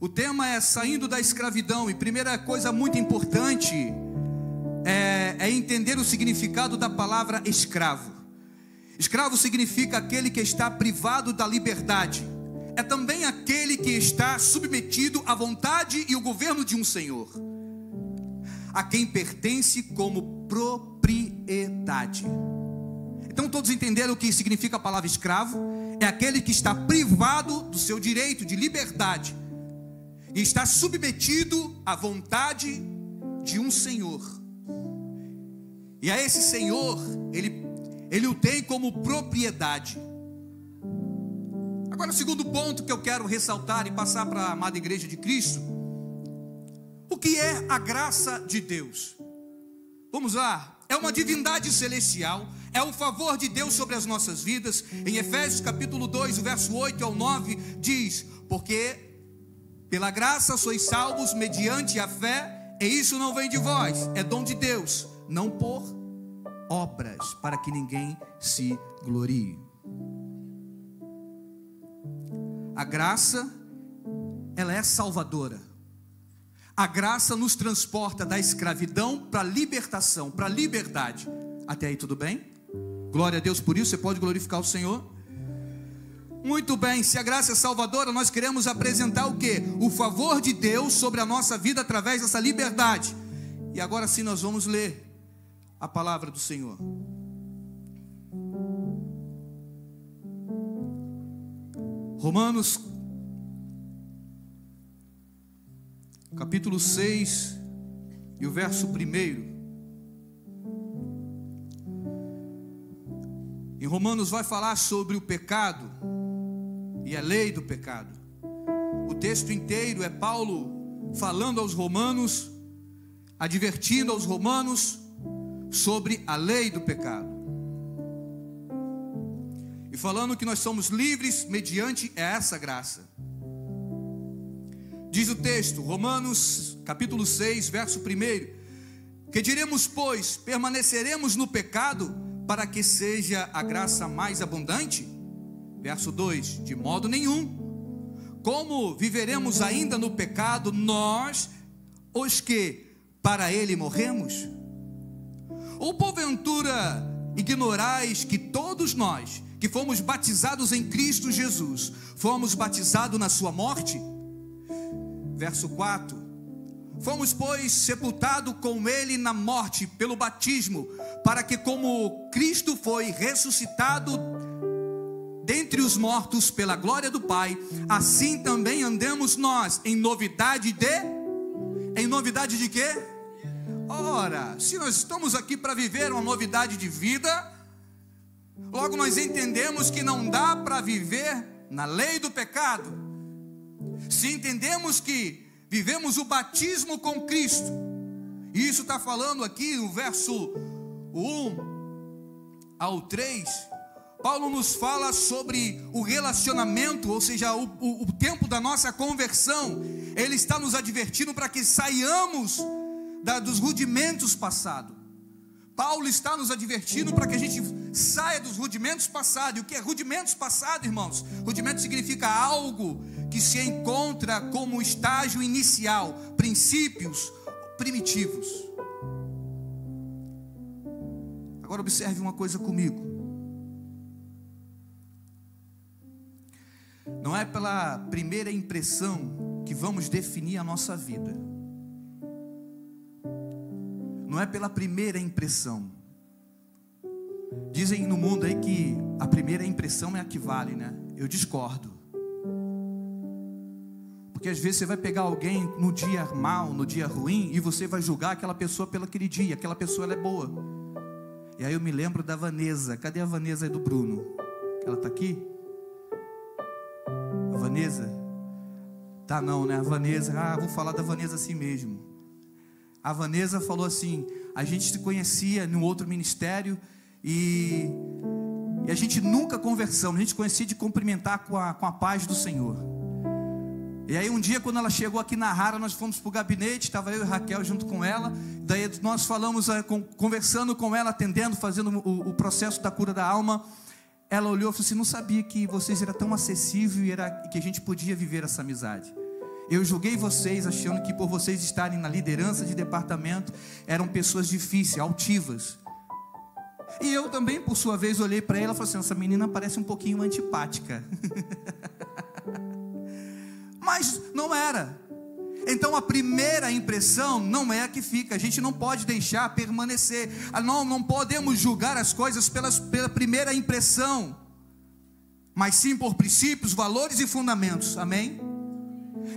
O tema é saindo da escravidão. E primeira coisa muito importante é entender o significado da palavra escravo. Escravo significa aquele que está privado da liberdade. É também aquele que está submetido à vontade e ao governo de um senhor, a quem pertence como propriedade. Então todos entenderam o que significa a palavra escravo? É aquele que está privado do seu direito de liberdade e está submetido à vontade de um senhor. E a esse senhor, ele o tem como propriedade. Agora o segundo ponto que eu quero ressaltar e passar para a amada igreja de Cristo: o que é a graça de Deus? Vamos lá. É uma divindade celestial, é o favor de Deus sobre as nossas vidas. Em Efésios capítulo 2, o verso 8 ao 9 diz: porque pela graça sois salvos mediante a fé, e isso não vem de vós, é dom de Deus, não por obras, para que ninguém se glorie. A graça, ela é salvadora. A graça nos transporta da escravidão para a libertação, para a liberdade. Até aí tudo bem? Glória a Deus por isso. Você pode glorificar o Senhor? Muito bem. Se a graça é salvadora, nós queremos apresentar o quê? O favor de Deus sobre a nossa vida através dessa liberdade. E agora sim nós vamos ler a palavra do Senhor. Romanos capítulo 6 e o verso 1. Em Romanos vai falar sobre o pecado e a lei do pecado. O texto inteiro é Paulo falando aos romanos, advertindo aos romanos sobre a lei do pecado, e falando que nós somos livres mediante essa graça. Diz o texto, Romanos capítulo 6, verso 1: que diremos, pois, permaneceremos no pecado para que seja a graça mais abundante? Verso 2: de modo nenhum. Como viveremos ainda no pecado, nós, os que para ele morremos? Ou porventura ignorais que todos nós que fomos batizados em Cristo Jesus, fomos batizados na sua morte? Verso 4: fomos, pois, sepultados com ele na morte pelo batismo, para que como Cristo foi ressuscitado dentre os mortos pela glória do Pai, assim também andemos nós em novidade de... Em novidade de quê? Ora, se nós estamos aqui para viver uma novidade de vida, logo nós entendemos que não dá para viver na lei do pecado. Se entendemos que vivemos o batismo com Cristo, e isso está falando aqui no verso 1 ao 3, Paulo nos fala sobre o relacionamento, ou seja, o tempo da nossa conversão. Ele está nos advertindo para que saiamos dos rudimentos passados. Paulo está nos advertindo para que a gente saia dos rudimentos passados. E o que é rudimentos passados, irmãos? Rudimento significa algo que se encontra como estágio inicial, princípios primitivos. Agora observe uma coisa comigo. Não é pela primeira impressão que vamos definir a nossa vida. Não é pela primeira impressão. Dizem no mundo aí que a primeira impressão é a que vale, né? Eu discordo. Porque às vezes você vai pegar alguém no dia mal, no dia ruim, e você vai julgar aquela pessoa pelo aquele dia. Aquela pessoa, ela é boa. E aí eu me lembro da Vanessa. Cadê a Vanessa aí do Bruno? Ela está aqui? A Vanessa? Tá não, né? A Vanessa, vou falar da Vanessa assim mesmo. A Vanessa falou assim: a gente se conhecia num outro ministério e a gente nunca conversamos, a gente conhecia de cumprimentar com a paz do Senhor. E aí um dia, quando ela chegou aqui na Rara, nós fomos para o gabinete, estava eu e Raquel junto com ela. Daí nós falamos, conversando com ela, atendendo, fazendo o processo da cura da alma. Ela olhou e falou assim: não sabia que vocês eram tão acessíveis e que a gente podia viver essa amizade. Eu julguei vocês achando que por vocês estarem na liderança de departamento eram pessoas difíceis, altivas. E eu também, por sua vez, olhei para ela e falei assim: essa menina parece um pouquinho antipática. Mas não era. Então a primeira impressão não é a que fica. A gente não pode deixar permanecer. Não podemos julgar as coisas pela primeira impressão, mas sim por princípios, valores e fundamentos. Amém?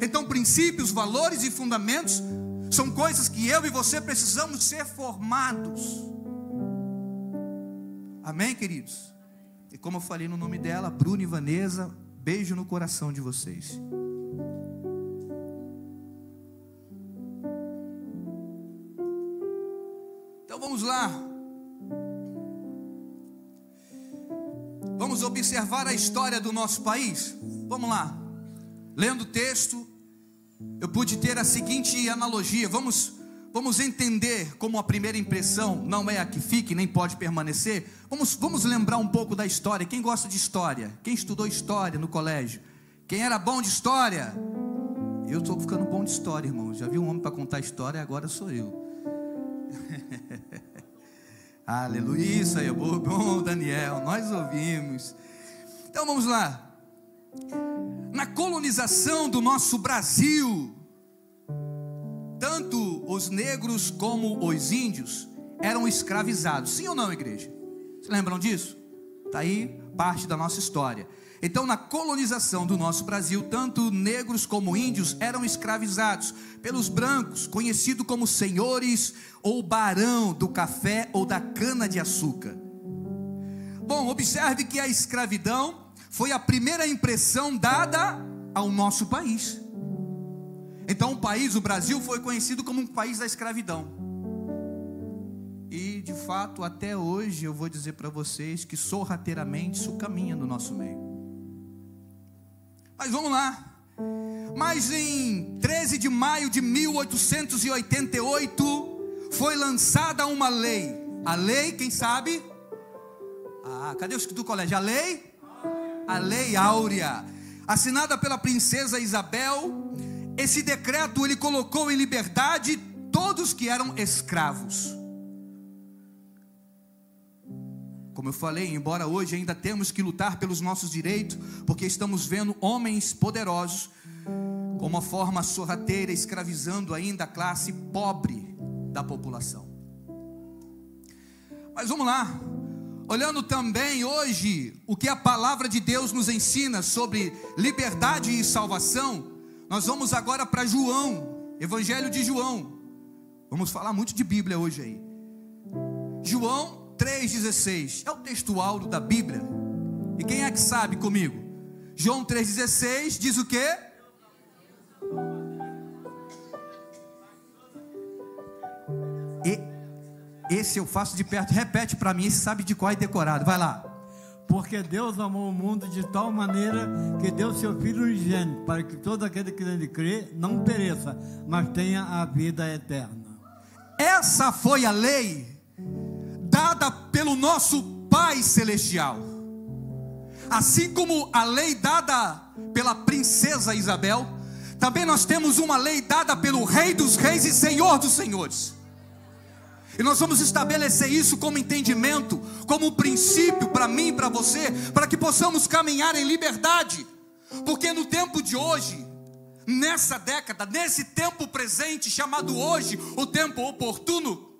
Então princípios, valores e fundamentos são coisas que eu e você precisamos ser formados. Amém, queridos? E como eu falei no nome dela, Bruna e Vanessa, beijo no coração de vocês. Então vamos lá. Vamos observar a história do nosso país. Vamos lá. Lendo o texto, eu pude ter a seguinte analogia. Vamos entender como a primeira impressão não é a que fica e nem pode permanecer. Vamos lembrar um pouco da história. Quem gosta de história? Quem estudou história no colégio? Quem era bom de história? Eu estou ficando bom de história, irmão. Já vi um homem para contar história, agora sou eu. Aleluia. Isso aí, bom, Daniel, nós ouvimos. Então vamos lá. Na colonização do nosso Brasil, tanto os negros como os índios eram escravizados. Sim ou não, igreja? Vocês lembram disso? Está aí parte da nossa história. Então, na colonização do nosso Brasil, tanto negros como índios eram escravizados pelos brancos, conhecidos como senhores ou barão do café ou da cana-de-açúcar. Bom, observe que a escravidão foi a primeira impressão dada ao nosso país. Então o Brasil foi conhecido como um país da escravidão. E de fato, até hoje eu vou dizer para vocês que sorrateiramente isso caminha no nosso meio. Mas vamos lá. Mas em 13 de maio de 1888 foi lançada uma lei. A lei, quem sabe? Cadê os do colégio? A lei? A Lei Áurea, assinada pela princesa Isabel. Esse decreto ele colocou em liberdade todos que eram escravos. Como eu falei, embora hoje ainda temos que lutar pelos nossos direitos, porque estamos vendo homens poderosos, com uma forma sorrateira, escravizando ainda a classe pobre da população. Mas vamos lá. Olhando também hoje o que a palavra de Deus nos ensina sobre liberdade e salvação, nós vamos agora para João, Evangelho de João. Vamos falar muito de Bíblia hoje aí. João 3,16 é o texto áureo da Bíblia. E quem é que sabe comigo? João 3,16 diz o quê? Esse eu faço de perto, repete para mim, esse sabe de qual é decorado, vai lá. Porque Deus amou o mundo de tal maneira que deu seu Filho unigênito, para que todo aquele que nele crê não pereça, mas tenha a vida eterna. Essa foi a lei dada pelo nosso Pai Celestial. Assim como a lei dada pela princesa Isabel, também nós temos uma lei dada pelo Rei dos Reis e Senhor dos Senhores. E nós vamos estabelecer isso como entendimento, como princípio para mim e para você, para que possamos caminhar em liberdade. Porque no tempo de hoje, nessa década, nesse tempo presente chamado hoje, o tempo oportuno,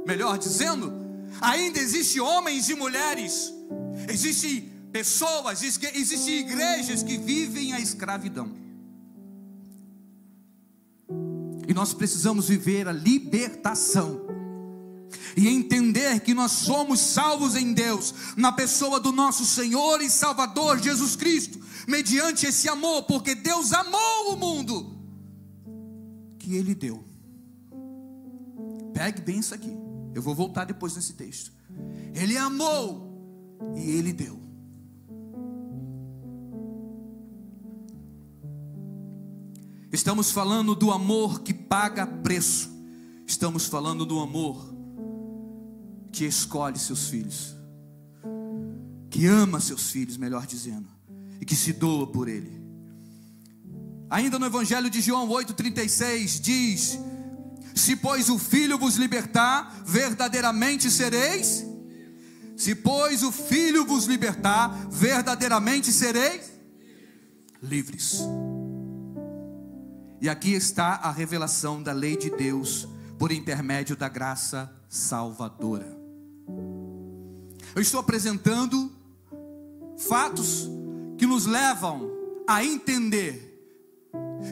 melhor dizendo, ainda existem homens e mulheres, existem pessoas, existem igrejas que vivem a escravidão. E nós precisamos viver a libertação e entender que nós somos salvos em Deus, na pessoa do nosso Senhor e Salvador Jesus Cristo, mediante esse amor, porque Deus amou o mundo que Ele deu. Pegue bem isso aqui, eu vou voltar depois nesse texto. Ele amou e Ele deu. Estamos falando do amor que paga preço. Estamos falando do amor que escolhe seus filhos, que ama seus filhos, melhor dizendo, e que se doa por ele. Ainda no Evangelho de João 8,36 diz: se pois o Filho vos libertar, verdadeiramente sereis. Se pois o Filho vos libertar, verdadeiramente sereis livres. E aqui está a revelação da lei de Deus por intermédio da graça salvadora. Eu estou apresentando fatos que nos levam a entender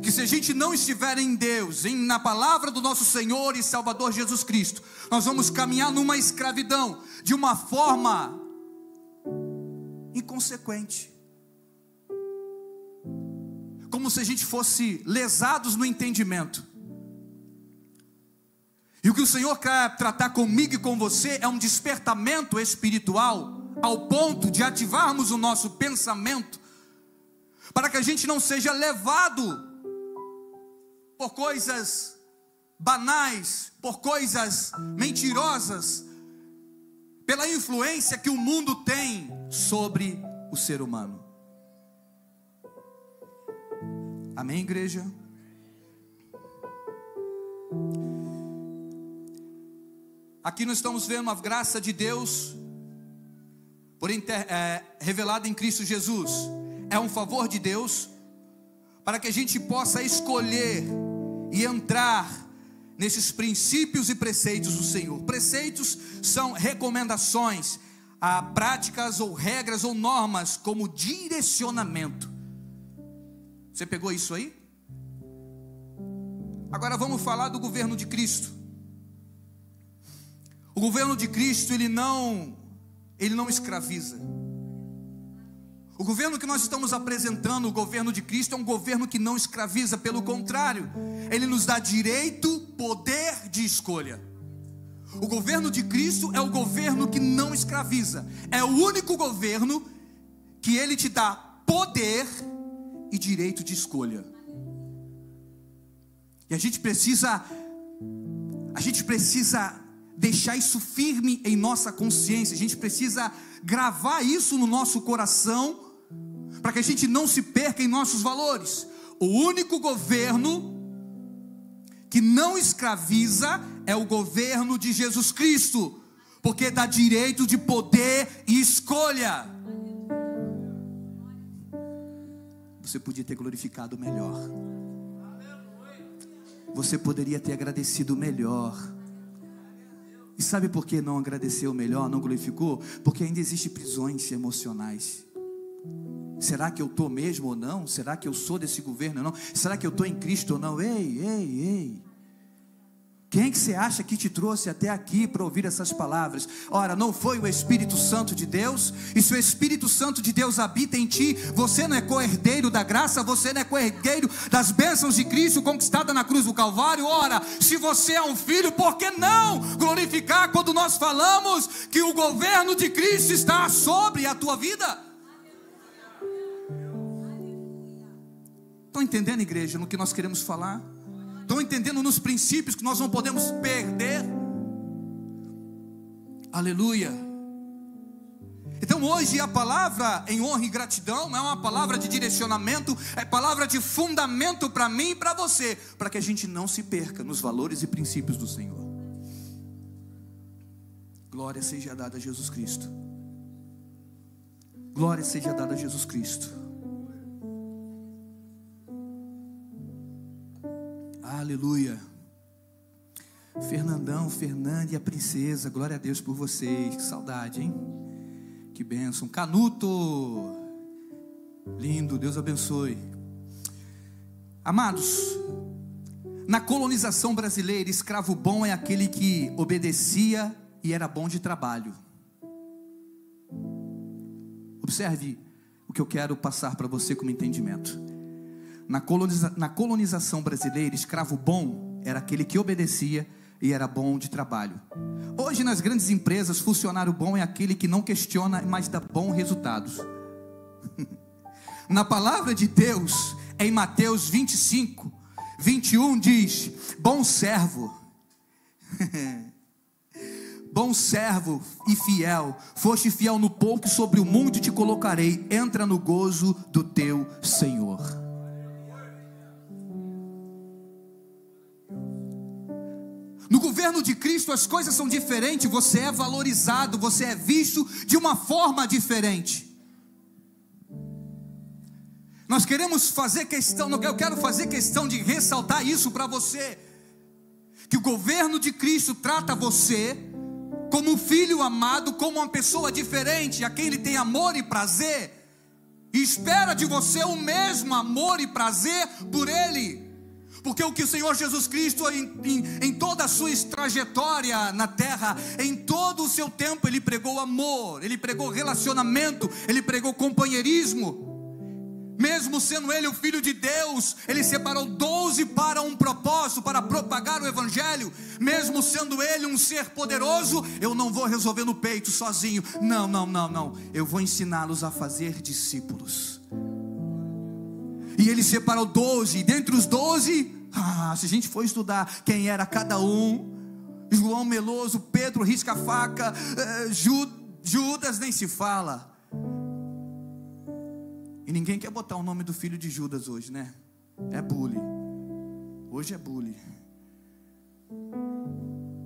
que se a gente não estiver em Deus, na palavra do nosso Senhor e Salvador Jesus Cristo, nós vamos caminhar numa escravidão de uma forma inconsequente, como se a gente fosse lesados no entendimento. E o que o Senhor quer tratar comigo e com você é um despertamento espiritual, ao ponto de ativarmos o nosso pensamento, para que a gente não seja levado por coisas banais, por coisas mentirosas, pela influência que o mundo tem sobre o ser humano. Amém, igreja? Aqui nós estamos vendo a graça de Deus revelada em Cristo Jesus. É um favor de Deus para que a gente possa escolher e entrar nesses princípios e preceitos do Senhor. Preceitos são recomendações, práticas ou regras ou normas como direcionamento. Você pegou isso aí? Agora vamos falar do governo de Cristo. O governo de Cristo, ele não escraviza. O governo que nós estamos apresentando, o governo de Cristo, é um governo que não escraviza. Pelo contrário, ele nos dá direito, poder de escolha. O governo de Cristo é o governo que não escraviza. É o único governo que ele te dá poder e direito de escolha. E a gente precisa deixar isso firme em nossa consciência. A gente precisa gravar isso no nosso coração, para que a gente não se perca em nossos valores. O único governo que não escraviza é o governo de Jesus Cristo, porque dá direito de poder e escolha. Você podia ter glorificado melhor. Você poderia ter agradecido melhor. E sabe por que não agradeceu melhor, não glorificou? Porque ainda existem prisões emocionais. Será que eu estou mesmo ou não? Será que eu sou desse governo ou não? Será que eu estou em Cristo ou não? Ei. Quem é que você acha que te trouxe até aqui para ouvir essas palavras? Ora, não foi o Espírito Santo de Deus? E se o Espírito Santo de Deus habita em ti, você não é co-herdeiro da graça? Você não é co-herdeiro das bênçãos de Cristo conquistada na cruz do Calvário? Ora, se você é um filho, por que não glorificar quando nós falamos que o governo de Cristo está sobre a tua vida? Estão entendendo, igreja, no que nós queremos falar? Estão entendendo nos princípios que nós não podemos perder? Aleluia. Então hoje a palavra em honra e gratidão não é uma palavra de direcionamento, é palavra de fundamento para mim e para você, para que a gente não se perca nos valores e princípios do Senhor. Glória seja dada a Jesus Cristo. Glória seja dada a Jesus Cristo. Aleluia. Fernandão, Fernanda e a princesa, glória a Deus por vocês. Que saudade, hein? Que bênção. Canuto, lindo, Deus abençoe. Amados, na colonização brasileira, escravo bom é aquele que obedecia e era bom de trabalho. Observe o que eu quero passar para você como entendimento. Na colonização brasileira, escravo bom era aquele que obedecia e era bom de trabalho. Hoje nas grandes empresas, funcionário bom é aquele que não questiona, mas dá bons resultados. Na palavra de Deus, em Mateus 25, 21 diz: bom servo, bom servo e fiel, foste fiel no pouco, sobre o muito te colocarei, entra no gozo do teu Senhor. governo de Cristo as coisas são diferentes, você é valorizado, você é visto de uma forma diferente. Nós queremos fazer questão, eu quero fazer questão de ressaltar isso para você, que o governo de Cristo trata você como um filho amado, como uma pessoa diferente, a quem Ele tem amor e prazer, e espera de você o mesmo amor e prazer por Ele. Porque o que o Senhor Jesus Cristo, em toda a sua trajetória na terra, em todo o seu tempo, Ele pregou amor, Ele pregou relacionamento, Ele pregou companheirismo. Mesmo sendo Ele o Filho de Deus, Ele separou 12 para um propósito, para propagar o Evangelho. Mesmo sendo Ele um ser poderoso, eu não vou resolver no peito sozinho. Não, eu vou ensiná-los a fazer discípulos. E Ele separou 12, e dentre os 12, se a gente for estudar quem era cada um, João meloso, Pedro risca-faca, Judas nem se fala. E ninguém quer botar o nome do filho de Judas hoje, né? É bullying. Hoje é bullying.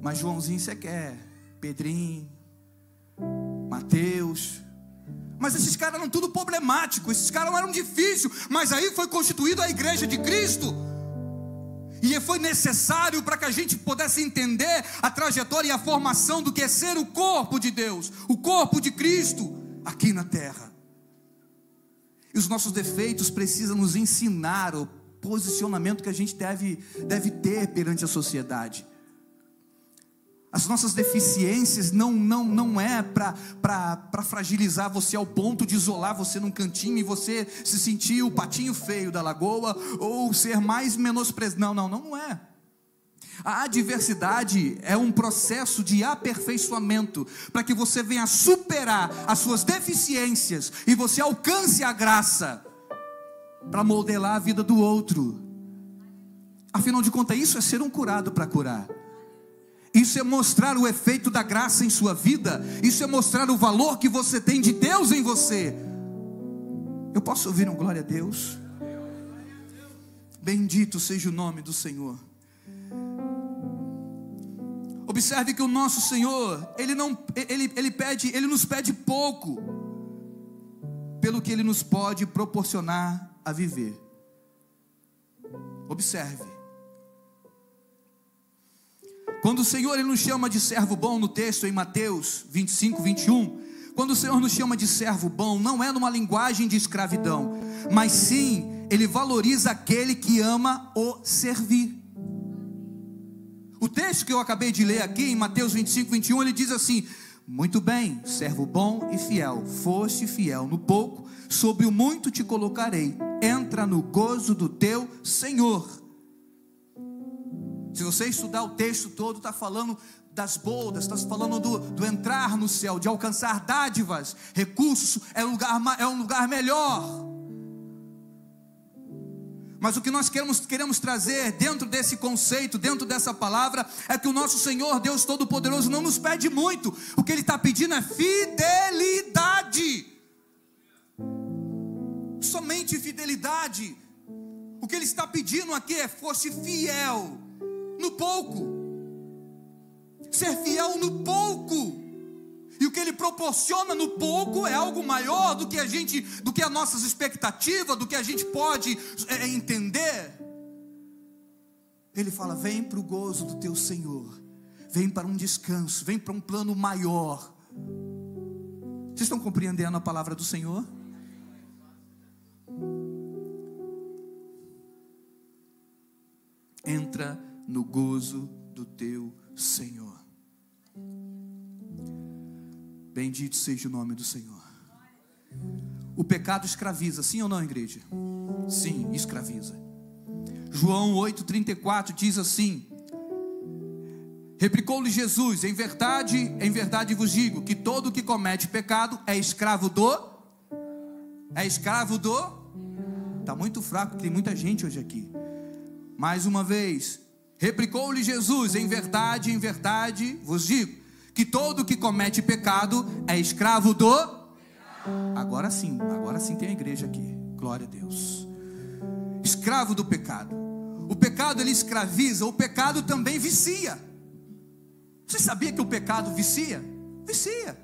Mas Joãozinho você quer, Pedrinho, Mateus. Mas esses caras eram tudo problemáticos, esses caras eram difíceis. Mas aí foi constituída a igreja de Cristo. E foi necessário para que a gente pudesse entender a trajetória e a formação do que é ser o corpo de Deus, o corpo de Cristo aqui na terra. E os nossos defeitos precisam nos ensinar o posicionamento que a gente deve ter perante a sociedade. As nossas deficiências não é para fragilizar você ao ponto de isolar você num cantinho e você se sentir o patinho feio da lagoa ou ser mais menosprezado. Não é. A adversidade é um processo de aperfeiçoamento para que você venha superar as suas deficiências e você alcance a graça para modelar a vida do outro. Afinal de contas, isso é ser um curado para curar. Isso é mostrar o efeito da graça em sua vida. Isso é mostrar o valor que você tem de Deus em você. Eu posso ouvir um glória a Deus? Bendito seja o nome do Senhor. Observe que o nosso Senhor, Ele nos pede pouco pelo que Ele nos pode proporcionar a viver. Observe. Quando o Senhor Ele nos chama de servo bom, no texto em Mateus 25, 21, quando o Senhor nos chama de servo bom, não é numa linguagem de escravidão, mas sim, Ele valoriza aquele que ama o servir. O texto que eu acabei de ler aqui, em Mateus 25, 21, ele diz assim: muito bem, servo bom e fiel, foste fiel no pouco, sobre o muito te colocarei, entra no gozo do teu Senhor. Se você estudar o texto todo, está falando das bodas, está falando do entrar no céu, de alcançar dádivas, recursos, é um lugar melhor. Mas o que nós queremos trazer dentro desse conceito, dentro dessa palavra, é que o nosso Senhor, Deus Todo-Poderoso, não nos pede muito. O que Ele está pedindo é fidelidade. Somente fidelidade. O que Ele está pedindo aqui é: fosse fiel no pouco. Ser fiel no pouco. E o que Ele proporciona no pouco é algo maior do que as nossas expectativas, do que a gente pode entender. Ele fala: vem para o gozo do teu Senhor, vem para um descanso, vem para um plano maior. Vocês estão compreendendo a palavra do Senhor? Entra no gozo do teu Senhor. Bendito seja o nome do Senhor. O pecado escraviza, sim ou não, igreja? Sim, escraviza. João 8,34 diz assim: replicou-lhe Jesus: em verdade vos digo, que todo que comete pecado é escravo do... Está muito fraco, tem muita gente hoje aqui. Mais uma vez, replicou-lhe Jesus: em verdade vos digo, que todo que comete pecado é escravo do... Agora sim tem a igreja aqui, glória a Deus. Escravo do pecado. O pecado ele escraviza, o pecado também vicia. Você sabia que o pecado vicia? Vicia.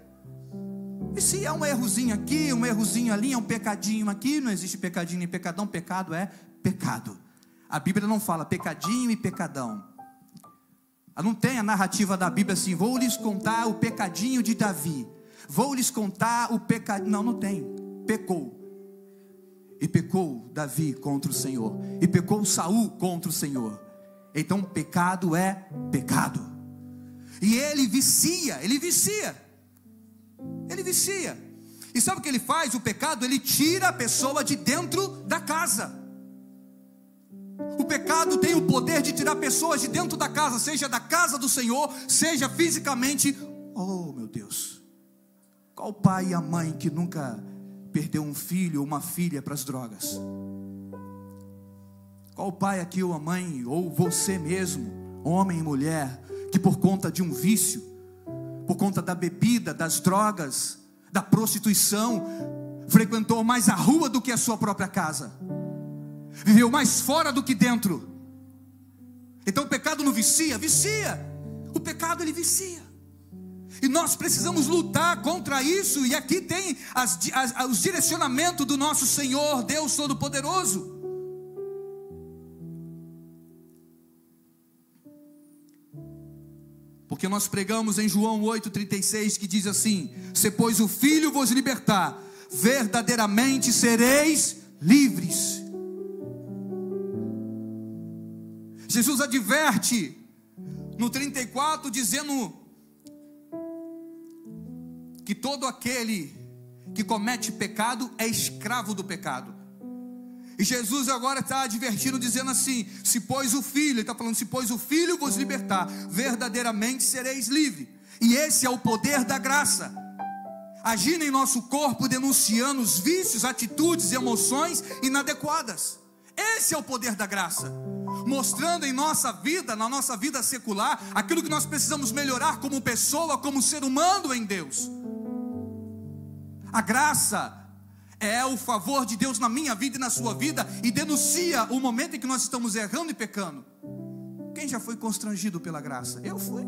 Vicia, é um errozinho aqui, um errozinho ali, é um pecadinho aqui. Não existe pecadinho nem pecadão, pecado é pecado. A Bíblia não fala pecadinho e pecadão. Não tem a narrativa da Bíblia assim, vou lhes contar o pecadinho de Davi, vou lhes contar o pecadinho. Não, não tem. Pecou. E pecou Davi contra o Senhor, e pecou Saul contra o Senhor. Então pecado é pecado. E ele vicia, ele vicia. Ele vicia. E sabe o que ele faz? O pecado, ele tira a pessoa de dentro da casa. O pecado tem o poder de tirar pessoas de dentro da casa, seja da casa do Senhor, seja fisicamente. Oh meu Deus, qual o pai e a mãe que nunca perdeu um filho ou uma filha para as drogas? Qual o pai aqui ou a mãe, ou você mesmo, homem e mulher, que por conta de um vício, por conta da bebida, das drogas, da prostituição, frequentou mais a rua do que a sua própria casa, viveu mais fora do que dentro? Então o pecado não vicia? Vicia. O pecado ele vicia. E nós precisamos lutar contra isso. E aqui tem os direcionamentos do nosso Senhor Deus Todo-Poderoso. Porque nós pregamos em João 8,36, que diz assim: se pois o Filho vos libertar, verdadeiramente sereis livres. Jesus adverte no 34, dizendo que todo aquele que comete pecado é escravo do pecado. E Jesus agora está advertindo, dizendo assim: se pois o Filho, ele está falando, se pois o Filho vos libertar, verdadeiramente sereis livres. E esse é o poder da graça, agindo em nosso corpo, denunciando os vícios, atitudes e emoções inadequadas. Esse é o poder da graça, mostrando em nossa vida, na nossa vida secular, aquilo que nós precisamos melhorar como pessoa, como ser humano em Deus. A graça é o favor de Deus na minha vida e na sua vida, e denuncia o momento em que nós estamos errando e pecando. Quem já foi constrangido pela graça? Eu fui.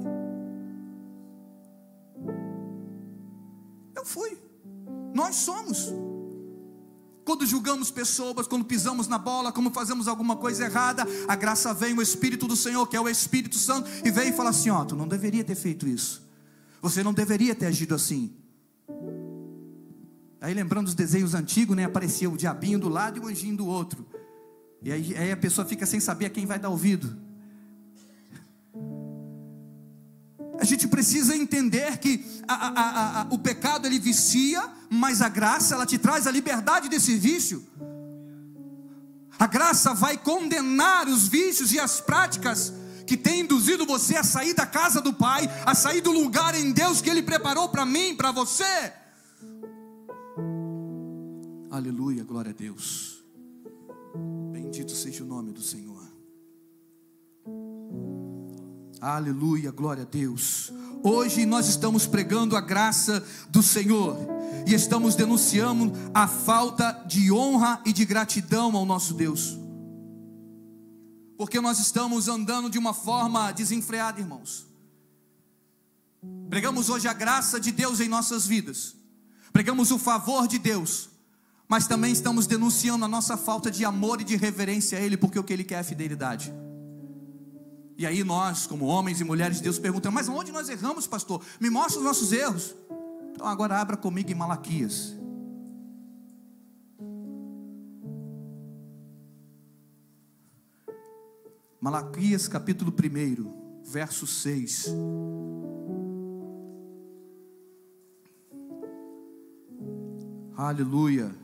Nós somos. Quando julgamos pessoas, quando pisamos na bola, quando fazemos alguma coisa errada, a graça vem, o Espírito do Senhor, que é o Espírito Santo, e vem e fala assim: ó, tu não deveria ter feito isso, você não deveria ter agido assim. Aí lembrando os desenhos antigos, né, aparecia o diabinho do lado e o anjinho do outro, e aí a pessoa fica sem saber a quem vai dar ouvido. A gente precisa entender que o pecado ele vicia, mas a graça ela te traz a liberdade desse vício. A graça vai condenar os vícios e as práticas que tem induzido você a sair da casa do Pai, a sair do lugar em Deus que Ele preparou para mim, para você. Aleluia, glória a Deus. Bendito seja o nome do Senhor. Aleluia, glória a Deus. Hoje nós estamos pregando a graça do Senhor e estamos denunciando a falta de honra e de gratidão ao nosso Deus, porque nós estamos andando de uma forma desenfreada, irmãos. Pregamos hoje a graça de Deus em nossas vidas, pregamos o favor de Deus, mas também estamos denunciando a nossa falta de amor e de reverência a Ele, porque o que Ele quer é fidelidade. E aí nós, como homens e mulheres de Deus, perguntamos: mas onde nós erramos, pastor? Me mostra os nossos erros. Então agora abra comigo em Malaquias. Malaquias capítulo 1, verso 6. Aleluia.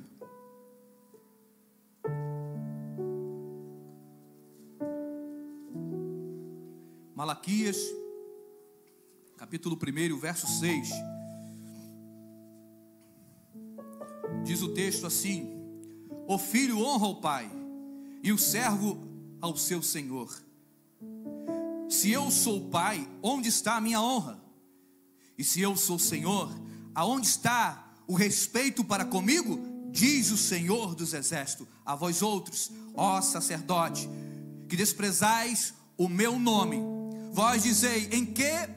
Malaquias, capítulo 1, verso 6. Diz o texto assim: o filho honra o pai, e o servo ao seu senhor. Se eu sou pai, onde está a minha honra? E se eu sou senhor, aonde está o respeito para comigo? Diz o Senhor dos exércitos a vós outros, ó sacerdote, que desprezais o meu nome. Vós dizei: em que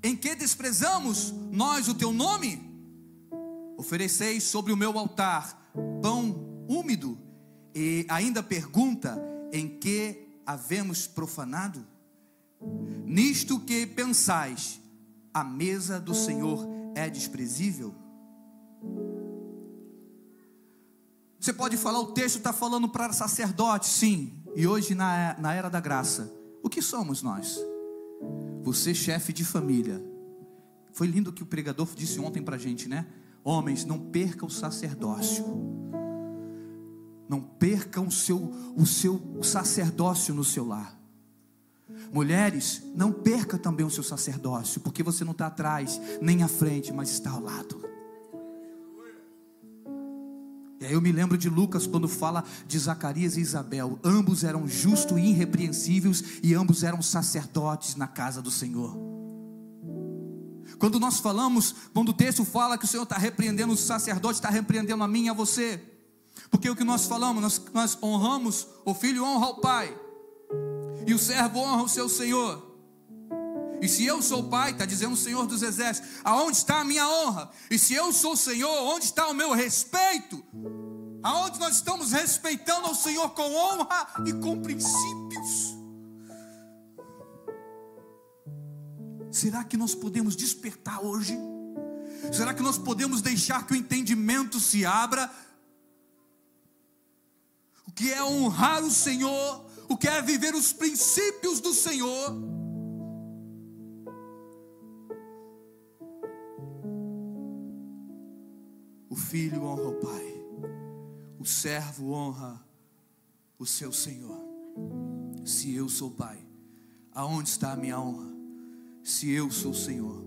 Em que desprezamos nós o teu nome? Ofereceis sobre o meu altar pão úmido, e ainda pergunta: em que havemos profanado? Nisto que pensais, a mesa do Senhor é desprezível? Você pode falar, o texto está falando para sacerdotes, sim. E hoje na era da graça, o que somos nós? Você, chefe de família. Foi lindo o que o pregador disse ontem para a gente, né? Homens, não perca o sacerdócio. Não percam o seu sacerdócio no seu lar. Mulheres, não perca também o seu sacerdócio, porque você não está atrás, nem à frente, mas está ao lado. E aí eu me lembro de Lucas quando fala de Zacarias e Isabel. Ambos eram justos e irrepreensíveis, e ambos eram sacerdotes na casa do Senhor. Quando nós falamos, quando o texto fala que o Senhor está repreendendo os sacerdotes, está repreendendo a mim e a você. Porque o que nós falamos, nós honramos, o filho honra o pai, e o servo honra o seu senhor. E se eu sou o pai, está dizendo o Senhor dos Exércitos, aonde está a minha honra? E se eu sou o Senhor, onde está o meu respeito? Aonde nós estamos respeitando ao Senhor com honra e com princípios? Será que nós podemos despertar hoje? Será que nós podemos deixar que o entendimento se abra? O que é honrar o Senhor? O que é viver os princípios do Senhor? O filho honra o pai, o servo honra o seu senhor. Se eu sou pai, aonde está a minha honra? Se eu sou Senhor,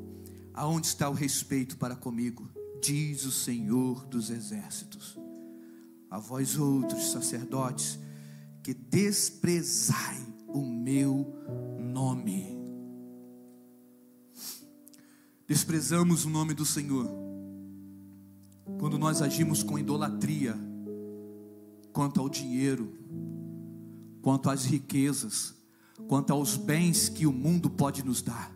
aonde está o respeito para comigo? Diz o Senhor dos Exércitos. A vós outros sacerdotes, que desprezai o meu nome. Desprezamos o nome do Senhor quando nós agimos com idolatria quanto ao dinheiro, quanto às riquezas, quanto aos bens que o mundo pode nos dar.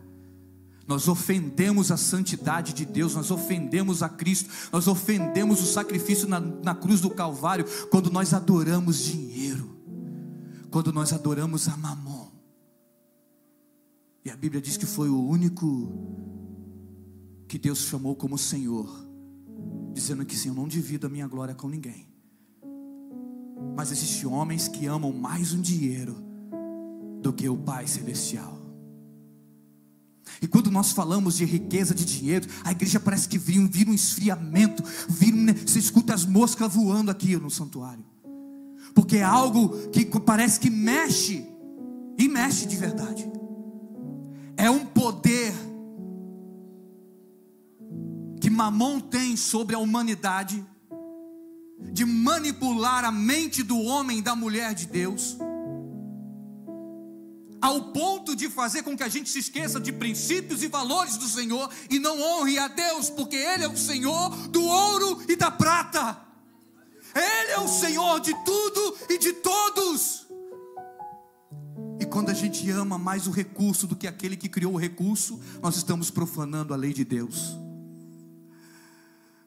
Nós ofendemos a santidade de Deus, nós ofendemos a Cristo, nós ofendemos o sacrifício na cruz do Calvário, quando nós adoramos dinheiro, quando nós adoramos a Mamon. E a Bíblia diz que foi o único que Deus chamou como Senhor, dizendo que sim, eu não divido a minha glória com ninguém. Mas existem homens que amam mais o dinheiro do que o Pai Celestial. E quando nós falamos de riqueza, de dinheiro, a igreja parece que vira um esfriamento, você escuta as moscas voando aqui no santuário, porque é algo que parece que mexe, e mexe de verdade. É um poder que Mamon tem sobre a humanidade, de manipular a mente do homem e da mulher de Deus, ao ponto de fazer com que a gente se esqueça de princípios e valores do Senhor e não honre a Deus, porque Ele é o Senhor do ouro e da prata. Ele é o Senhor de tudo e de todos. E quando a gente ama mais o recurso do que aquele que criou o recurso, nós estamos profanando a lei de Deus.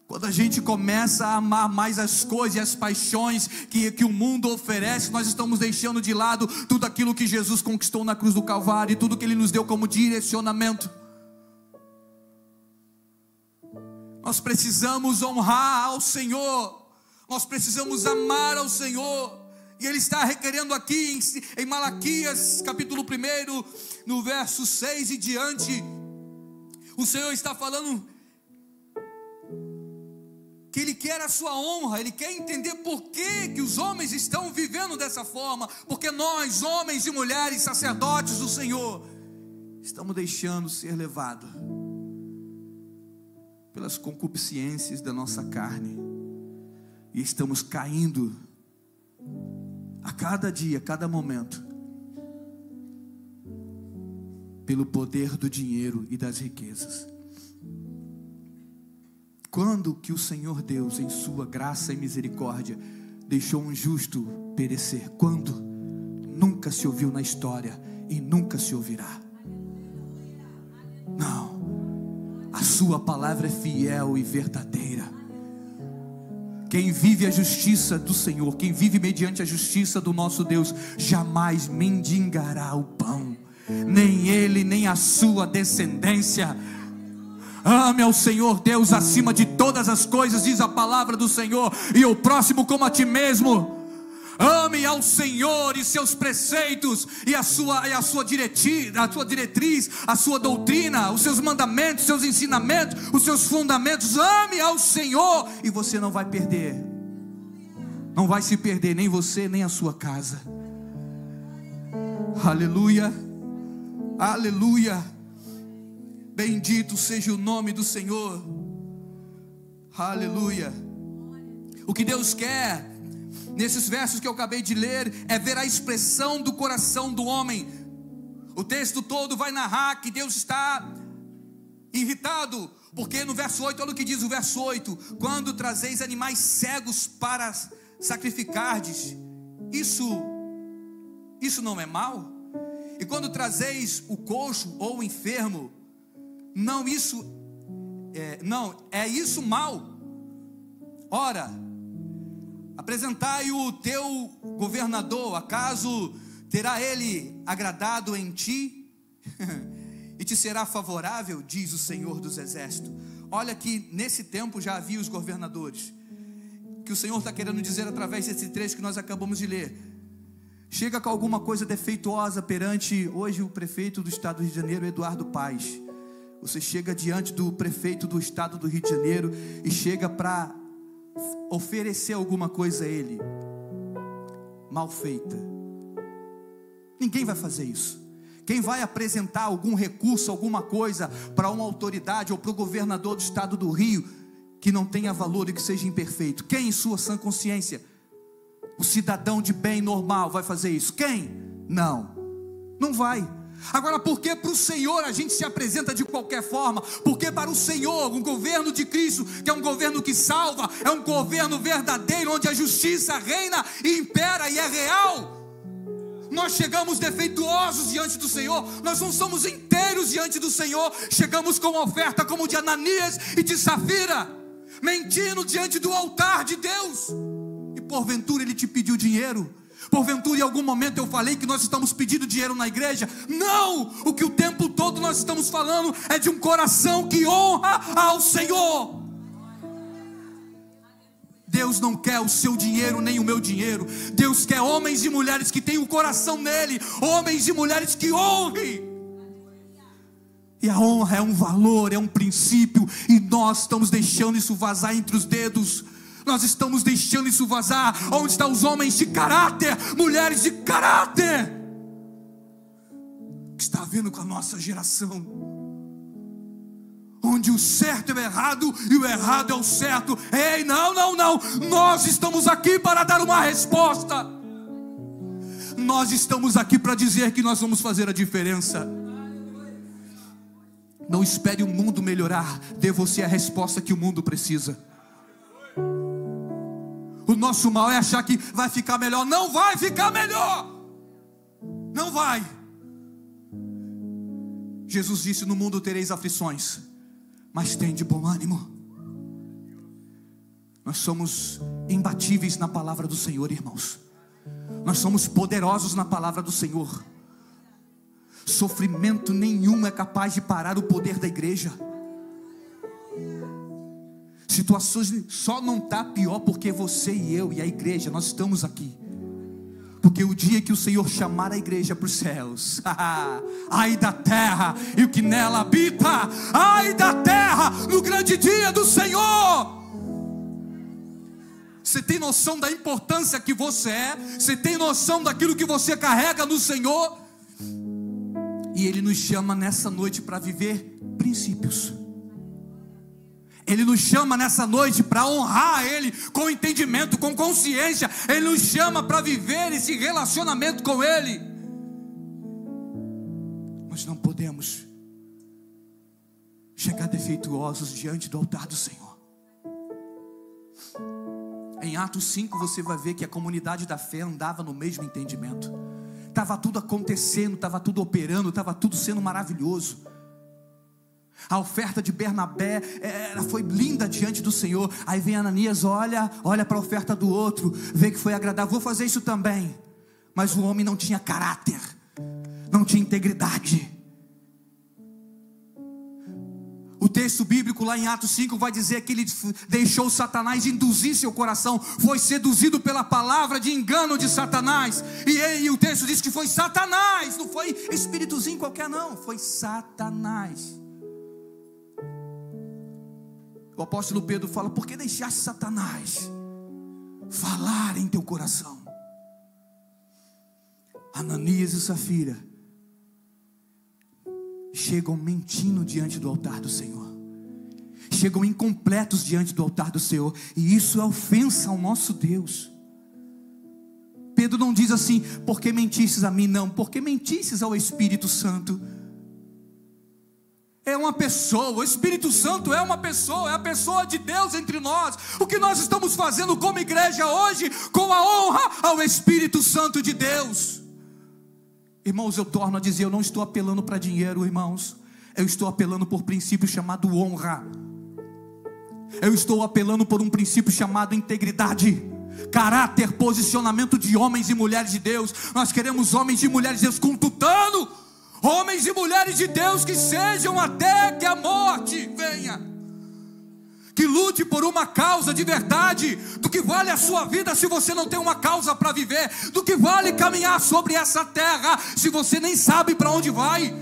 Quando a gente começa a amar mais as coisas e as paixões que o mundo oferece, nós estamos deixando de lado tudo aquilo que Jesus conquistou na cruz do Calvário e tudo que Ele nos deu como direcionamento. Nós precisamos honrar ao Senhor, nós precisamos amar ao Senhor. E Ele está requerendo aqui em Malaquias capítulo 1, no verso 6 e diante, o Senhor está falando que Ele quer a sua honra. Ele quer entender por que os homens estão vivendo dessa forma, porque nós, homens e mulheres, sacerdotes do Senhor, estamos deixando ser levados pelas concupiscências da nossa carne, e estamos caindo a cada dia, a cada momento, pelo poder do dinheiro e das riquezas. Quando que o Senhor Deus, em sua graça e misericórdia, deixou um justo perecer? Quando? Nunca se ouviu na história e nunca se ouvirá. Não. A sua palavra é fiel e verdadeira. Quem vive a justiça do Senhor, quem vive mediante a justiça do nosso Deus, jamais mendigará o pão, nem ele, nem a sua descendência. Ame ao Senhor Deus acima de todas as coisas, diz a palavra do Senhor, e o próximo como a ti mesmo. Ame ao Senhor e seus preceitos, e a sua diretriz, a sua doutrina, os seus mandamentos, seus ensinamentos, os seus fundamentos. Ame ao Senhor e você não vai perder. Não vai se perder, nem você, nem a sua casa. Aleluia, aleluia. Bendito seja o nome do Senhor. Aleluia. O que Deus quer nesses versos que eu acabei de ler é ver a expressão do coração do homem. O texto todo vai narrar que Deus está irritado, porque no verso 8, olha o que diz o verso 8: quando trazeis animais cegos para sacrificardes, isso não é mal? E quando trazeis o coxo ou o enfermo, não é isso mal? Ora, apresentai o teu governador, acaso terá ele agradado em ti? E te será favorável, diz o Senhor dos Exércitos. Olha que nesse tempo já havia os governadores. Que o Senhor está querendo dizer através desse trecho que nós acabamos de ler. Chega com alguma coisa defeituosa perante hoje o prefeito do estado do Rio de Janeiro, Eduardo Paes. Você chega diante do prefeito do estado do Rio de Janeiro e chega para oferecer alguma coisa a ele mal feita. Ninguém vai fazer isso. Quem vai apresentar algum recurso, alguma coisa para uma autoridade ou para o governador do estado do Rio que não tenha valor e que seja imperfeito? Quem em sua sã consciência? O cidadão de bem normal vai fazer isso? Quem? Não vai. Agora, por que para o Senhor a gente se apresenta de qualquer forma? Porque para o Senhor, um governo de Cristo, que é um governo que salva, é um governo verdadeiro, onde a justiça reina e impera e é real. Nós chegamos defeituosos diante do Senhor, nós não somos inteiros diante do Senhor. Chegamos com uma oferta como de Ananias e de Safira, mentindo diante do altar de Deus. E porventura Ele te pediu dinheiro? Porventura em algum momento eu falei que nós estamos pedindo dinheiro na igreja? Não! O que o tempo todo nós estamos falando é de um coração que honra ao Senhor. Deus não quer o seu dinheiro nem o meu dinheiro. Deus quer homens e mulheres que tenham o coração nele, homens e mulheres que honrem. E a honra é um valor, é um princípio, e nós estamos deixando isso vazar entre os dedos. Nós estamos deixando isso vazar. Onde estão os homens de caráter, mulheres de caráter? O que está havendo com a nossa geração? Onde o certo é o errado e o errado é o certo. Ei, não. Nós estamos aqui para dar uma resposta. Nós estamos aqui para dizer que nós vamos fazer a diferença. Não espere o mundo melhorar. Dê você a resposta que o mundo precisa. O nosso mal é achar que vai ficar melhor. Não vai ficar melhor. Não vai. Jesus disse: no mundo tereis aflições, mas tem de bom ânimo. Nós somos imbatíveis na palavra do Senhor, irmãos. Nós somos poderosos na palavra do Senhor. Sofrimento nenhum é capaz de parar o poder da igreja. Situações só não está pior porque você e eu e a igreja, nós estamos aqui. Porque o dia que o Senhor chamar a igreja para os céus, ai da terra e o que nela habita, ai da terra no grande dia do Senhor. Você tem noção da importância que você é? Você tem noção daquilo que você carrega no Senhor? E Ele nos chama nessa noite para viver princípios. Ele nos chama nessa noite para honrar Ele com entendimento, com consciência. Ele nos chama para viver esse relacionamento com Ele. Nós não podemos chegar defeituosos diante do altar do Senhor. Em Atos 5 você vai ver que a comunidade da fé andava no mesmo entendimento. Estava tudo acontecendo, estava tudo operando, estava tudo sendo maravilhoso. A oferta de Bernabé foi linda diante do Senhor. Aí vem Ananias, olha para a oferta do outro, vê que foi agradável, vou fazer isso também. Mas o homem não tinha caráter, não tinha integridade. O texto bíblico lá em Atos 5 vai dizer que ele deixou Satanás induzir seu coração, foi seduzido pela palavra de engano de Satanás, e o texto diz que foi Satanás, não foi espíritozinho qualquer não, foi Satanás. O apóstolo Pedro fala: por que deixaste Satanás falar em teu coração? Ananias e Safira chegam mentindo diante do altar do Senhor, chegam incompletos diante do altar do Senhor, e isso é ofensa ao nosso Deus. Pedro não diz assim: porque mentistes a mim, não, porque mentistes ao Espírito Santo. É uma pessoa, o Espírito Santo é uma pessoa, é a pessoa de Deus entre nós. O que nós estamos fazendo como igreja hoje, com a honra ao Espírito Santo de Deus. Irmãos, eu torno a dizer, eu não estou apelando para dinheiro, irmãos. Eu estou apelando por princípio chamado honra. Eu estou apelando por um princípio chamado integridade, caráter, posicionamento de homens e mulheres de Deus. Nós queremos homens e mulheres de Deus com tutano, homens e mulheres de Deus que sejam até que a morte venha, que lute por uma causa de verdade. Do que vale a sua vida se você não tem uma causa para viver? Do que vale caminhar sobre essa terra se você nem sabe para onde vai?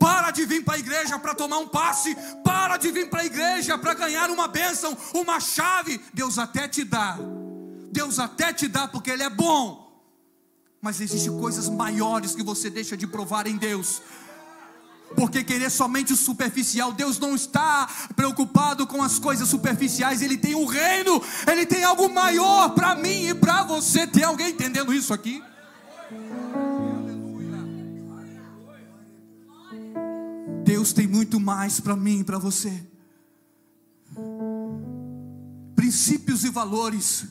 Para de vir para a igreja para tomar um passe, para de vir para a igreja para ganhar uma bênção, uma chave. Deus até te dá porque Ele é bom, mas existem coisas maiores que você deixa de provar em Deus, porque querer somente o superficial. Deus não está preocupado com as coisas superficiais, Ele tem um reino, Ele tem algo maior para mim e para você. Tem alguém entendendo isso aqui? Deus tem muito mais para mim e para você. Princípios e valores,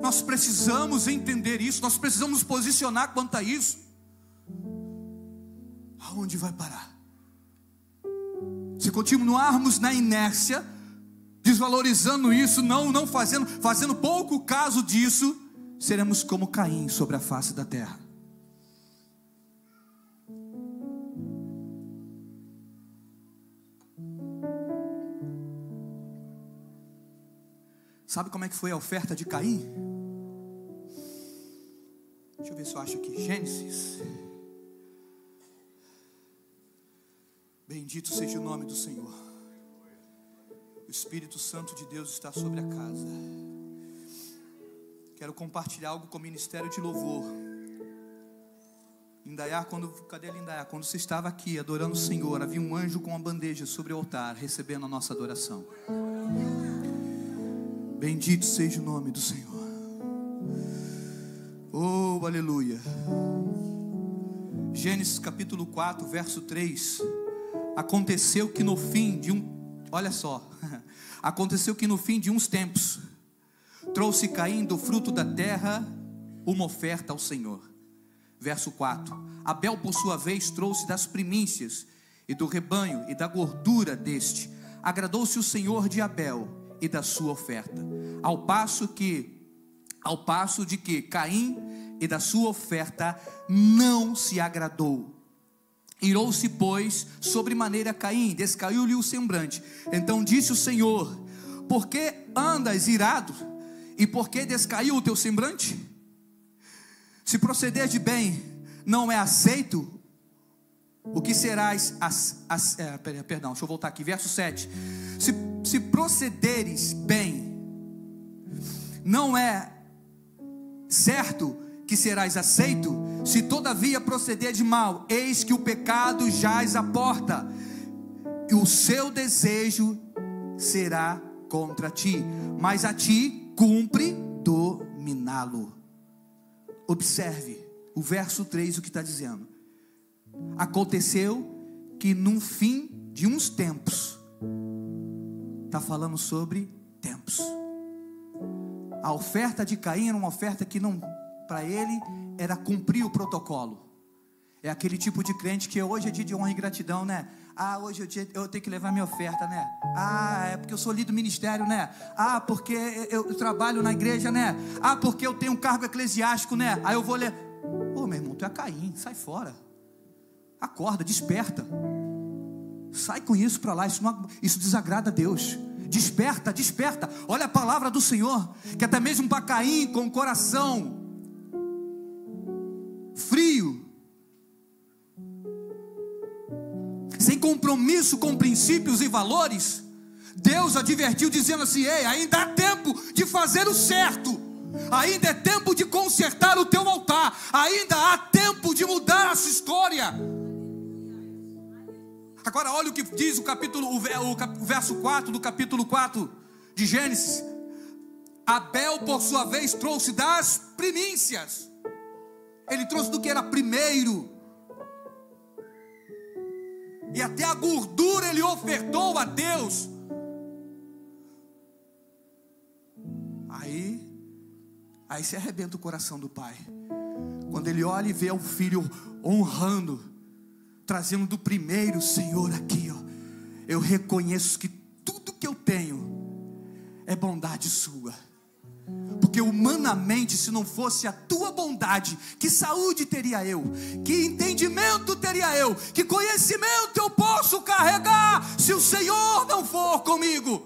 nós precisamos entender isso, nós precisamos nos posicionar quanto a isso. Aonde vai parar? Se continuarmos na inércia, desvalorizando isso, não fazendo pouco caso disso, seremos como Caim sobre a face da terra. Sabe como é que foi a oferta de Caim? Deixa eu ver se eu acho aqui. Gênesis. Bendito seja o nome do Senhor. O Espírito Santo de Deus está sobre a casa. Quero compartilhar algo com o ministério de louvor. Lindaiá, cadê Lindaiá? Quando você estava aqui adorando o Senhor, havia um anjo com uma bandeja sobre o altar, recebendo a nossa adoração. Bendito seja o nome do Senhor. Oh, aleluia. Gênesis capítulo 4, verso 3. Aconteceu que no fim de aconteceu que no fim de uns tempos, trouxe Caim do fruto da terra uma oferta ao Senhor. Verso 4. Abel, por sua vez, trouxe das primícias e do rebanho e da gordura deste. Agradou-se o Senhor de Abel e da sua oferta, ao passo de que Caim e da sua oferta não se agradou. Irou-se, pois, sobremaneira Caim, descaiu-lhe o semblante. Então disse o Senhor: por que andas irado? E por que descaiu o teu semblante? Se proceder de bem não é aceito, o que serás? Deixa eu voltar aqui, verso 7. Se procederes bem, não é certo que serás aceito. Se todavia proceder de mal, eis que o pecado jaz à porta, e o seu desejo será contra ti, mas a ti cumpre dominá-lo. Observe o verso 3, o que está dizendo. Aconteceu que no fim de uns tempos, está falando sobre tempos. A oferta de Caim era uma oferta que não, para ele, era cumprir o protocolo, É aquele tipo de crente que hoje é dia de honra e gratidão, né? Ah, hoje eu tenho que levar minha oferta, né? Ah, é porque eu sou líder do ministério, né? Ah, porque eu trabalho na igreja, né? Ah, porque eu tenho um cargo eclesiástico, né? Aí eu vou ler. Ô, meu irmão, tu é Caim, sai fora. Acorda, desperta. Sai com isso para lá, isso desagrada a Deus. Desperta, desperta. Olha a palavra do Senhor, que até mesmo para Caim, com o coração frio, sem compromisso com princípios e valores, Deus advertiu dizendo assim: ei, ainda há tempo de fazer o certo, ainda é tempo de consertar o teu altar, ainda há tempo de mudar a sua história. Agora olha o que diz o verso 4 do capítulo 4 de Gênesis. Abel, por sua vez, trouxe das primícias. Ele trouxe do que era primeiro. E até a gordura ele ofertou a Deus. Aí se arrebenta o coração do pai, quando ele olha e vê o filho honrando, trazendo do primeiro. Senhor, aqui, ó, eu reconheço que tudo que eu tenho é bondade sua, porque humanamente, se não fosse a tua bondade, que saúde teria eu, que entendimento teria eu, que conhecimento eu posso carregar, se o Senhor não for comigo?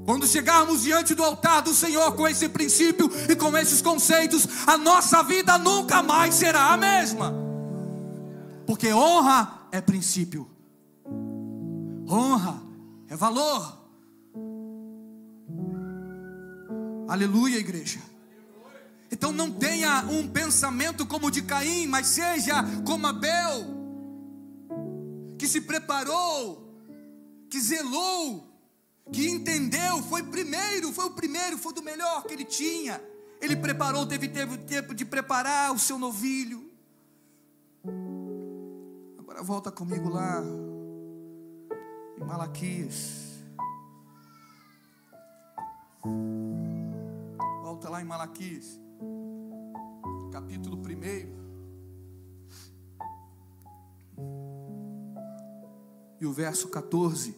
Quando chegarmos diante do altar do Senhor com esse princípio e com esses conceitos, a nossa vida nunca mais será a mesma, porque honra é princípio, honra é valor. Aleluia, igreja. Então não tenha um pensamento como o de Caim, mas seja como Abel, que se preparou, que zelou, que entendeu, foi o primeiro, foi do melhor que ele tinha. Ele preparou, teve tempo de preparar o seu novilho. Agora volta comigo lá em Malaquias. Volta lá em Malaquias, capítulo 1 e o verso 14.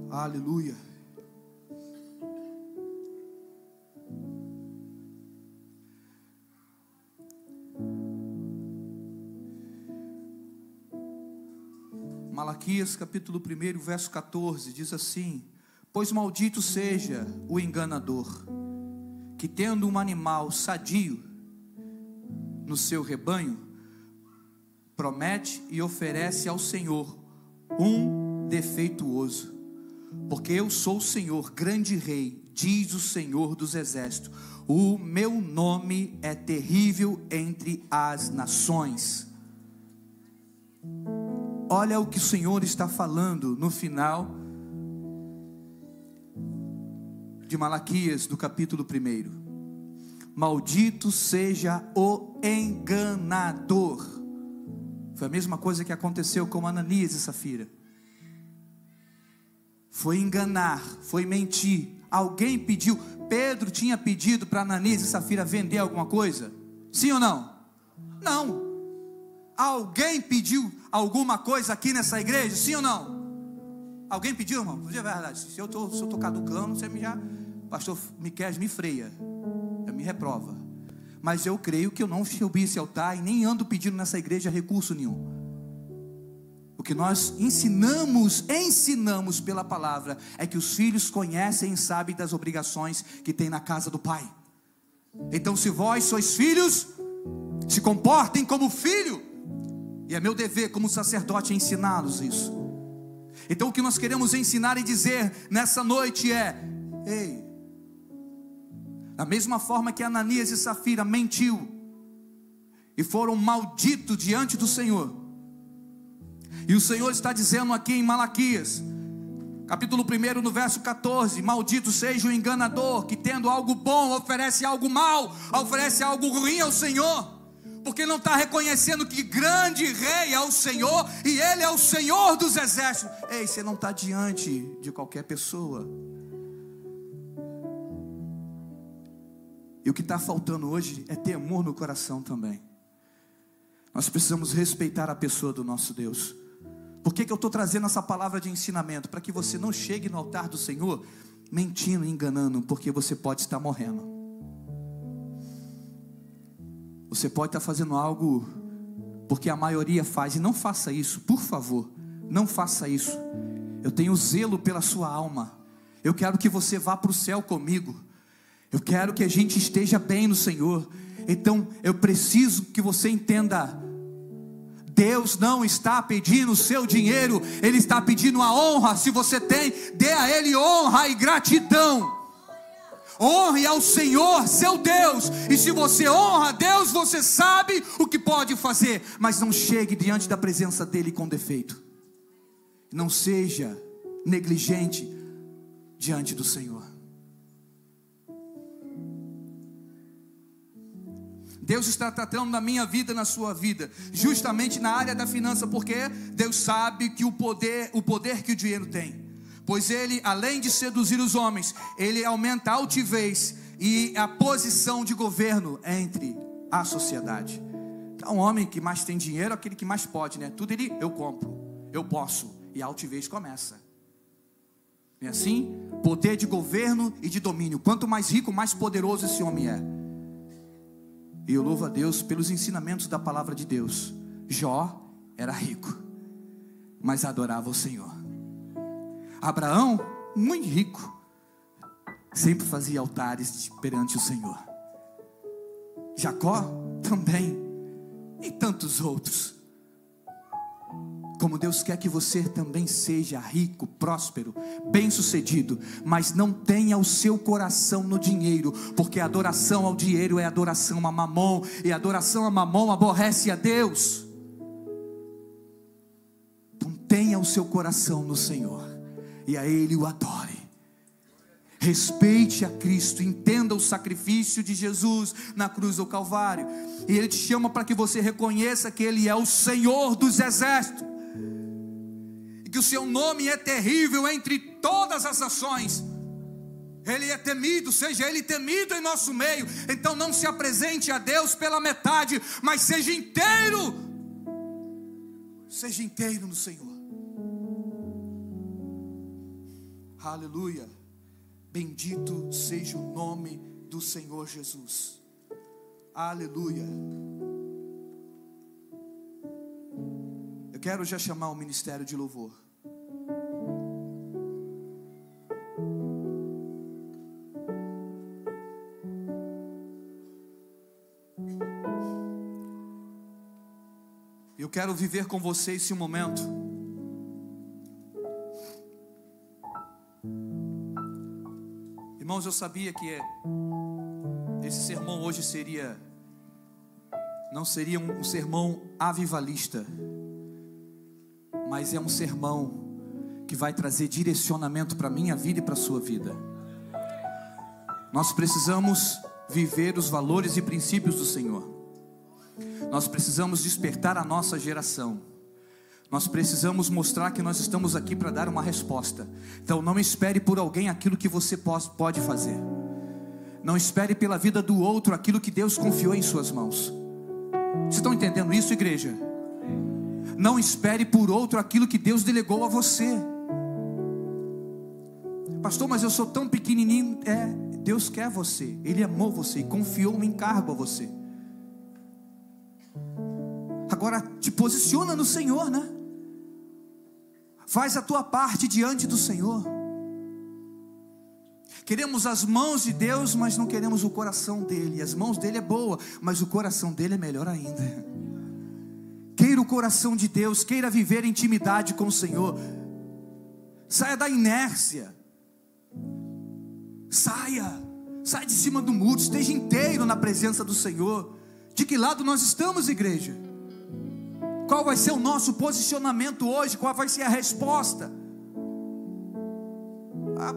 Aleluia. Malaquias capítulo 1, verso 14, diz assim: pois maldito seja o enganador, que tendo um animal sadio no seu rebanho, promete e oferece ao Senhor um defeituoso. Porque eu sou o Senhor, grande rei, diz o Senhor dos exércitos, o meu nome é terrível entre as nações. Olha o que o Senhor está falando no final de Malaquias, do capítulo 1. Maldito seja o enganador. Foi a mesma coisa que aconteceu com Ananias e Safira. Foi enganar, foi mentir. Alguém pediu, Pedro tinha pedido para Ananias e Safira vender alguma coisa? Sim ou não? Não. Alguém pediu alguma coisa aqui nessa igreja? Sim ou não? Alguém pediu, irmão? É verdade. Se eu estou caducando, você pastor Miqueias me freia, me reprova. Mas eu creio que eu não subi esse altar e nem ando pedindo nessa igreja recurso nenhum. O que nós ensinamos pela palavra é que os filhos conhecem e sabem das obrigações que tem na casa do Pai. Então, se vós sois filhos, se comportem como filho, e é meu dever como sacerdote ensiná-los isso. Então o que nós queremos ensinar e dizer nessa noite é: ei, da mesma forma que Ananias e Safira mentiu e foram malditos diante do Senhor, e o Senhor está dizendo aqui em Malaquias, capítulo 1, no verso 14: maldito seja o enganador, que tendo algo bom, oferece algo mal, oferece algo ruim ao Senhor, porque não está reconhecendo que grande rei é o Senhor, e Ele é o Senhor dos exércitos. Ei, você não está diante de qualquer pessoa. E o que está faltando hoje é temor no coração também. Nós precisamos respeitar a pessoa do nosso Deus. Por que eu estou trazendo essa palavra de ensinamento? Para que você não chegue no altar do Senhor mentindo, enganando, porque você pode estar morrendo. Você pode estar fazendo algo porque a maioria faz, e não faça isso, por favor, não faça isso. Eu tenho zelo pela sua alma. Eu quero que você vá para o céu comigo. Eu quero que a gente esteja bem no Senhor. Então eu preciso que você entenda: Deus não está pedindo o seu dinheiro, Ele está pedindo a honra. Se você tem, dê a Ele honra e gratidão. Honre ao Senhor, seu Deus. E se você honra a Deus, você sabe o que pode fazer. Mas não chegue diante da presença dEle com defeito. Não seja negligente diante do Senhor. Deus está tratando na minha vida, na sua vida, justamente na área da finança, porque Deus sabe que o poder que o dinheiro tem. Pois ele, além de seduzir os homens, ele aumenta a altivez e a posição de governo entre a sociedade. Então, o homem que mais tem dinheiro é aquele que mais pode, né? Tudo eu compro, eu posso, e a altivez começa. É assim? Poder de governo e de domínio. Quanto mais rico, mais poderoso esse homem é. E eu louvo a Deus pelos ensinamentos da palavra de Deus. Jó era rico, mas adorava o Senhor. Abraão, muito rico, sempre fazia altares perante o Senhor. Jacó também, e tantos outros. Como Deus quer que você também seja rico, próspero, bem-sucedido, mas não tenha o seu coração no dinheiro, porque a adoração ao dinheiro é adoração a Mamon, e a adoração a Mamon aborrece a Deus. Então tenha o seu coração no Senhor, e a Ele o adore. Respeite a Cristo, entenda o sacrifício de Jesus na cruz do Calvário, e Ele te chama para que você reconheça que Ele é o Senhor dos exércitos, e que o seu nome é terrível entre todas as nações. Ele é temido, seja Ele temido em nosso meio. Então não se apresente a Deus pela metade, mas seja inteiro no Senhor. Aleluia. Bendito seja o nome do Senhor Jesus. Aleluia. Eu quero já chamar o ministério de louvor. Eu quero viver com você esse momento. Irmãos, eu sabia que esse sermão hoje não seria um sermão avivalista, mas é um sermão que vai trazer direcionamento para a minha vida e para a sua vida. Nós precisamos viver os valores e princípios do Senhor. Nós precisamos despertar a nossa geração. Nós precisamos mostrar que nós estamos aqui para dar uma resposta. Então não espere por alguém aquilo que você pode fazer. Não espere pela vida do outro aquilo que Deus confiou em suas mãos. Vocês estão entendendo isso, igreja? Não espere por outro aquilo que Deus delegou a você. Pastor, mas eu sou tão pequenininho. Deus quer você. Ele amou você e confiou um encargo a você. Agora te posiciona no Senhor, né? Faz a tua parte diante do Senhor. Queremos as mãos de Deus, mas não queremos o coração dele. As mãos dele é boa, mas o coração dele é melhor ainda. Queira o coração de Deus, queira viver intimidade com o Senhor. Saia da inércia. Saia de cima do muro, esteja inteiro na presença do Senhor. De que lado nós estamos, igreja? Qual vai ser o nosso posicionamento hoje? Qual vai ser a resposta?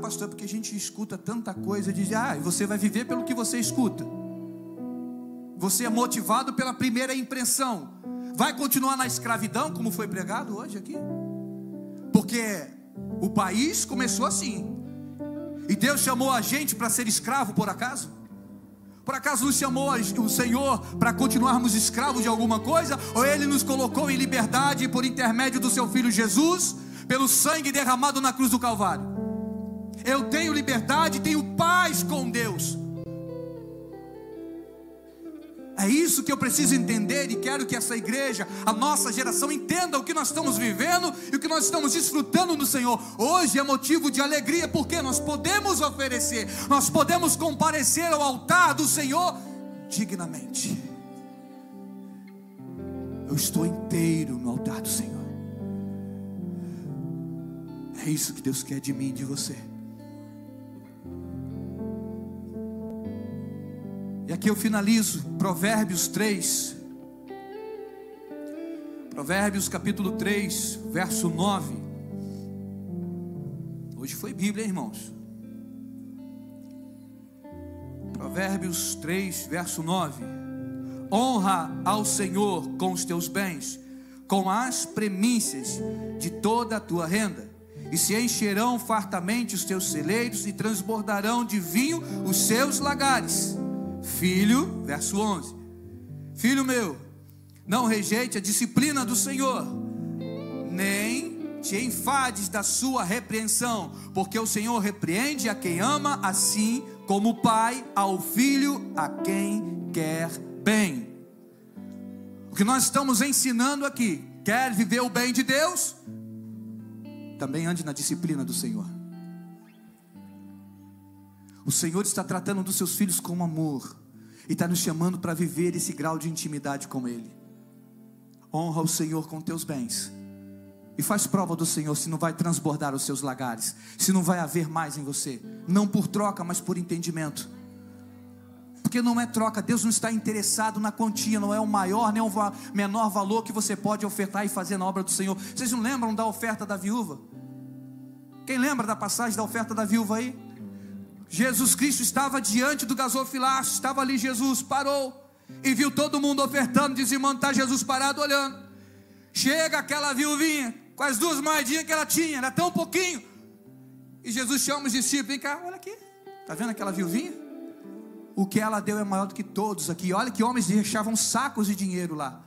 Pastor, é porque a gente escuta tanta coisa. Diz, e você vai viver pelo que você escuta. Você é motivado pela primeira impressão. Vai continuar na escravidão, como foi pregado hoje aqui? Porque o país começou assim. E Deus chamou a gente para ser escravo por acaso? Por acaso nos chamou o Senhor para continuarmos escravos de alguma coisa? Ou Ele nos colocou em liberdade por intermédio do Seu Filho Jesus, pelo sangue derramado na cruz do Calvário? Eu tenho liberdade, tenho paz com Deus. É isso que eu preciso entender, e quero que essa igreja, a nossa geração, entenda o que nós estamos vivendo e o que nós estamos desfrutando do Senhor. Hoje é motivo de alegria, porque nós podemos oferecer, nós podemos comparecer ao altar do Senhor dignamente. Eu estou inteiro no altar do Senhor. É isso que Deus quer de mim e de você. E aqui eu finalizo, Provérbios 3. Provérbios capítulo 3, verso 9. Hoje foi Bíblia, hein, irmãos? Provérbios 3, verso 9. Honra ao Senhor com os teus bens, com as primícias de toda a tua renda, e se encherão fartamente os teus celeiros, e transbordarão de vinho os seus lagares. Filho, verso 11: filho meu, não rejeite a disciplina do Senhor, nem te enfades da sua repreensão, porque o Senhor repreende a quem ama, assim como o pai ao filho a quem quer bem. O que nós estamos ensinando aqui: quer viver o bem de Deus? Também ande na disciplina do Senhor. O Senhor está tratando dos seus filhos com amor, e está nos chamando para viver esse grau de intimidade com Ele. Honra o Senhor com teus bens, e faz prova do Senhor se não vai transbordar os seus lagares, se não vai haver mais em você, não por troca, mas por entendimento. Porque não é troca, Deus não está interessado na quantia, não é o maior nem o menor valor que você pode ofertar e fazer na obra do Senhor. Vocês não lembram da oferta da viúva? Quem lembra da passagem da oferta da viúva aí? Jesus Cristo estava diante do gasofilácio, estava ali, Jesus parou e viu todo mundo ofertando, dizimando. Está Jesus parado olhando. Chega aquela viuvinha com as duas moedinhas que ela tinha, era tão pouquinho, e Jesus chama os discípulos: vem cá, olha aqui, está vendo aquela viuvinha? O que ela deu é maior do que todos aqui. Olha que homens deixavam sacos de dinheiro lá,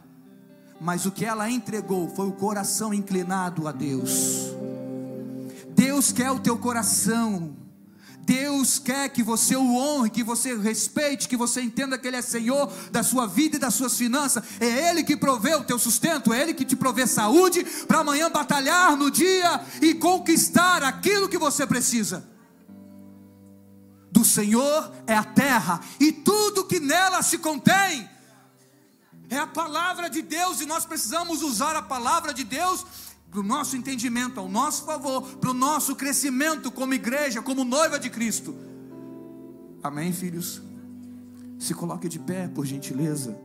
mas o que ela entregou foi o coração inclinado a Deus. Deus quer o teu coração. Deus quer que você o honre, que você o respeite, que você entenda que Ele é Senhor da sua vida e das suas finanças. É Ele que provê o teu sustento, é Ele que te provê saúde para amanhã batalhar no dia e conquistar aquilo que você precisa. Do Senhor é a terra e tudo que nela se contém. É a palavra de Deus, e nós precisamos usar a palavra de Deus para o nosso entendimento, ao nosso favor, para o nosso crescimento como igreja, como noiva de Cristo. Amém, filhos? Se coloque de pé, por gentileza.